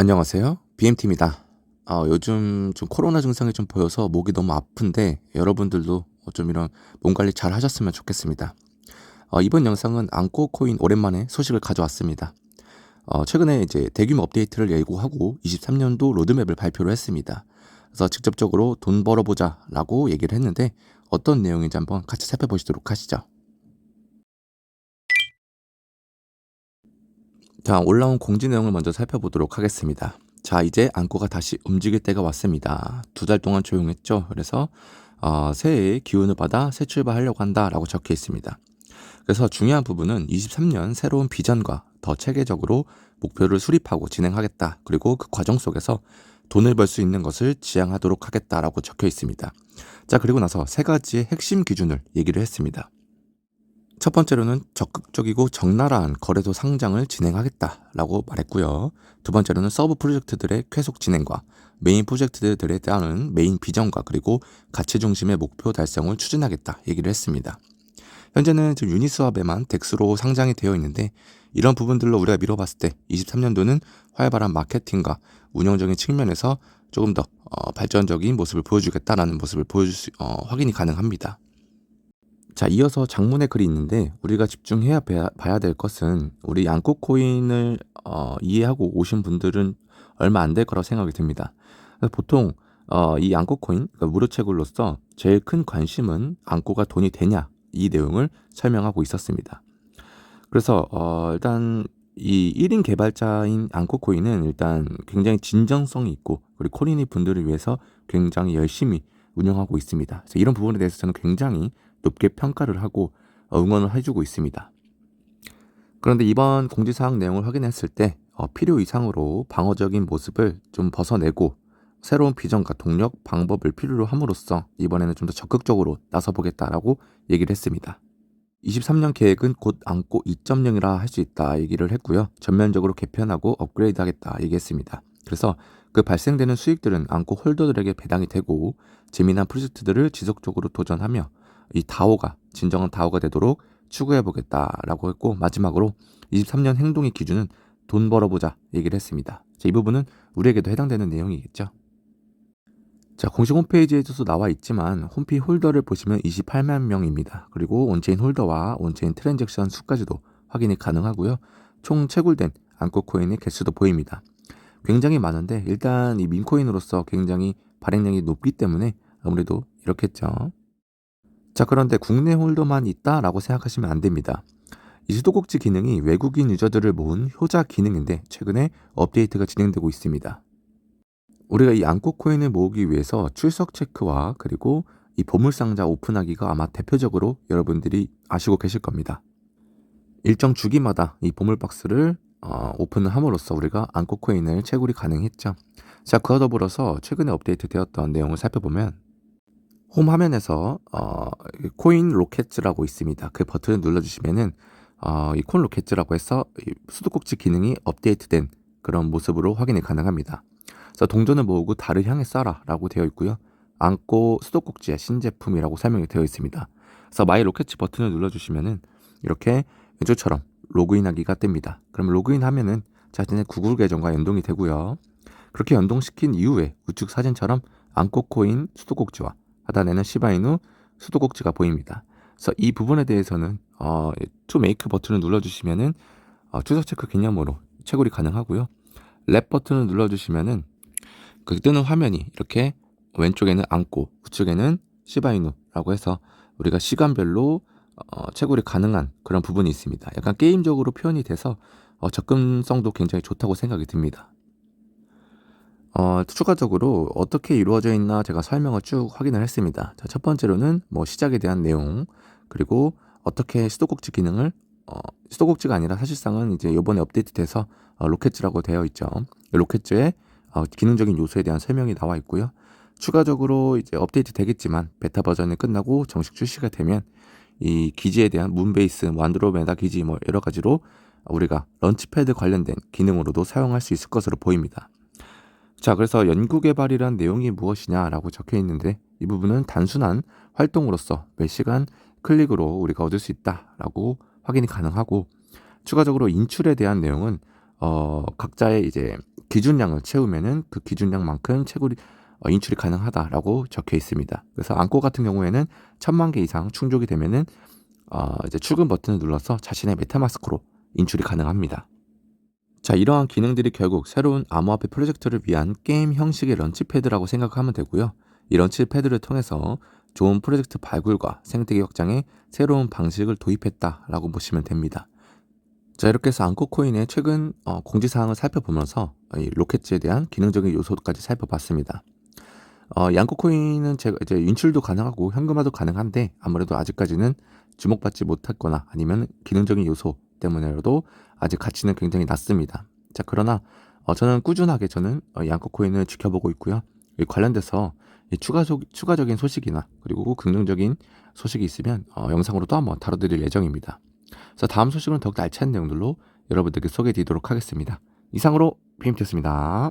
안녕하세요. BMT입니다. 요즘 좀 코로나 증상이 좀 보여서 목이 너무 아픈데 여러분들도 좀 이런 몸 관리 잘 하셨으면 좋겠습니다. 이번 영상은 안고 코인 오랜만에 소식을 가져왔습니다. 최근에 이제 대규모 업데이트를 예고하고 23년도 로드맵을 발표를 했습니다. 그래서 직접적으로 돈 벌어보자라고 얘기를 했는데 어떤 내용인지 한번 같이 살펴보시도록 하시죠. 자, 올라온 공지 내용을 먼저 살펴보도록 하겠습니다. 자, 이제 안고가 다시 움직일 때가 왔습니다. 2달 동안 조용했죠. 그래서 새해의 기운을 받아 새 출발하려고 한다라고 적혀 있습니다. 그래서 중요한 부분은 23년 새로운 비전과 더 체계적으로 목표를 수립하고 진행하겠다. 그리고 그 과정 속에서 돈을 벌 수 있는 것을 지향하도록 하겠다라고 적혀 있습니다. 자, 그리고 나서 세 가지의 핵심 기준을 얘기를 했습니다. 첫 번째로는 적극적이고 적나라한 거래소 상장을 진행하겠다라고 말했고요. 두 번째로는 서브 프로젝트들의 계속 진행과 메인 프로젝트들에 대한 메인 비전과 그리고 가치 중심의 목표 달성을 추진하겠다 얘기를 했습니다. 현재는 지금 유니스왑에만 덱스로 상장이 되어 있는데 이런 부분들로 우리가 미뤄봤을 때 23년도는 활발한 마케팅과 운영적인 측면에서 조금 더 발전적인 모습을 보여주겠다라는 모습을 확인이 가능합니다. 자, 이어서 장문의 글이 있는데 우리가 집중해야 봐야 될 것은 우리 양국 코인을 이해하고 오신 분들은 얼마 안 될 거라고 생각이 듭니다. 그래서 보통 이 양국 코인, 그러니까 무료채굴로서 제일 큰 관심은 안고가 돈이 되냐 이 내용을 설명하고 있었습니다. 그래서 일단 이 1인 개발자인 안고 코인은 일단 굉장히 진정성이 있고 그리고 코리니 분들을 위해서 굉장히 열심히 운영하고 있습니다. 그래서 이런 부분에 대해서 저는 굉장히 높게 평가를 하고 응원을 해주고 있습니다. 그런데 이번 공지사항 내용을 확인했을 때 필요 이상으로 방어적인 모습을 좀 벗어내고 새로운 비전과 동력, 방법을 필요로 함으로써 이번에는 좀 더 적극적으로 나서보겠다라고 얘기를 했습니다. 23년 계획은 곧 안고 2.0이라 할 수 있다 얘기를 했고요. 전면적으로 개편하고 업그레이드 하겠다 얘기했습니다. 그래서 그 발생되는 수익들은 안고 홀더들에게 배당이 되고 재미난 프로젝트들을 지속적으로 도전하며 이 다오가 진정한 다오가 되도록 추구해 보겠다라고 했고 마지막으로 23년 행동의 기준은 돈 벌어보자 얘기를 했습니다. 자, 이 부분은 우리에게도 해당되는 내용이겠죠. 자, 공식 홈페이지에도 나와 있지만 홈피 홀더를 보시면 28만 명입니다. 그리고 온체인 홀더와 온체인 트랜잭션 수까지도 확인이 가능하고요. 총 채굴된 안고 코인의 개수도 보입니다. 굉장히 많은데 일단 이 민코인으로서 굉장히 발행량이 높기 때문에 아무래도 이렇겠죠. 자, 그런데 국내 홀더만 있다라고 생각하시면 안 됩니다. 이 수도꼭지 기능이 외국인 유저들을 모은 효자 기능인데 최근에 업데이트가 진행되고 있습니다. 우리가 이 안고 코인을 모으기 위해서 출석 체크와 그리고 이 보물상자 오픈하기가 아마 대표적으로 여러분들이 아시고 계실 겁니다. 일정 주기마다 이 보물 박스를 오픈을 함으로써 우리가 안고 코인을 채굴이 가능했죠. 자, 그와 더불어서 최근에 업데이트 되었던 내용을 살펴보면 홈 화면에서 코인 로켓즈라고 있습니다. 그 버튼을 눌러주시면은 이 코인 로켓즈라고 해서 이 수도꼭지 기능이 업데이트된 그런 모습으로 확인이 가능합니다. 그래서 동전을 모으고 달을 향해 쏴라라고 되어 있고요. 안고 수도꼭지의 신제품이라고 설명이 되어 있습니다. 그래서 마이 로켓 버튼을 눌러주시면은 이렇게 왼쪽처럼 로그인하기가 뜹니다. 그럼 로그인하면은 자신의 구글 계정과 연동이 되고요. 그렇게 연동시킨 이후에 우측 사진처럼 안고 코인 수도꼭지와 하단에는 시바이누 수도꼭지가 보입니다. 그래서 이 부분에 대해서는 to make 버튼을 눌러주시면은 출석 체크 개념으로 채굴이 가능하고요. 랩 버튼을 눌러주시면은 그 뜨는 화면이 이렇게 왼쪽에는 안고 우측에는 시바이누라고 해서 우리가 시간별로 채굴이 가능한 그런 부분이 있습니다. 약간 게임적으로 표현이 돼서 접근성도 굉장히 좋다고 생각이 듭니다. 추가적으로 어떻게 이루어져 있나 제가 설명을 쭉 확인을 했습니다. 자, 첫 번째로는 뭐 시작에 대한 내용, 그리고 어떻게 수도꼭지 기능을 수도꼭지가 아니라 사실상은 이제 이번에 업데이트돼서 로켓즈라고 되어 있죠. 로켓즈의 기능적인 요소에 대한 설명이 나와 있고요. 추가적으로 이제 업데이트 되겠지만 베타 버전이 끝나고 정식 출시가 되면 이 기지에 대한 문베이스, 안드로메다 기지 뭐 여러 가지로 우리가 런치패드 관련된 기능으로도 사용할 수 있을 것으로 보입니다. 자, 그래서 연구개발이란 내용이 무엇이냐라고 적혀 있는데 이 부분은 단순한 활동으로서 몇 시간 클릭으로 우리가 얻을 수 있다라고 확인이 가능하고 추가적으로 인출에 대한 내용은 각자의 이제 기준량을 채우면은 그 기준량만큼 채굴이 인출이 가능하다라고 적혀 있습니다. 그래서 안고 같은 경우에는 1000만 개 이상 충족이 되면은 이제 출금 버튼을 눌러서 자신의 메타마스크로 인출이 가능합니다. 자, 이러한 기능들이 결국 새로운 암호화폐 프로젝트를 위한 게임 형식의 런치패드라고 생각하면 되고요. 이 런치패드를 통해서 좋은 프로젝트 발굴과 생태계 확장에 새로운 방식을 도입했다라고 보시면 됩니다. 자, 이렇게 해서 안코코인의 최근 공지사항을 살펴보면서 이 로켓즈에 대한 기능적인 요소까지 살펴봤습니다. 이 안코코인은 제가 이제 인출도 가능하고 현금화도 가능한데 아무래도 아직까지는 주목받지 못했거나 아니면 기능적인 요소 때문에라도 아직 가치는 굉장히 낮습니다. 자, 그러나 저는 꾸준하게 이 안코코인을 지켜보고 있고요. 이 관련돼서 이 추가적인 소식이나 그리고 긍정적인 소식이 있으면 영상으로 또 한번 다뤄드릴 예정입니다. 그래서 다음 소식은 더욱 알찬 내용들로 여러분들께 소개해 드리도록 하겠습니다. 이상으로 BMT였습니다.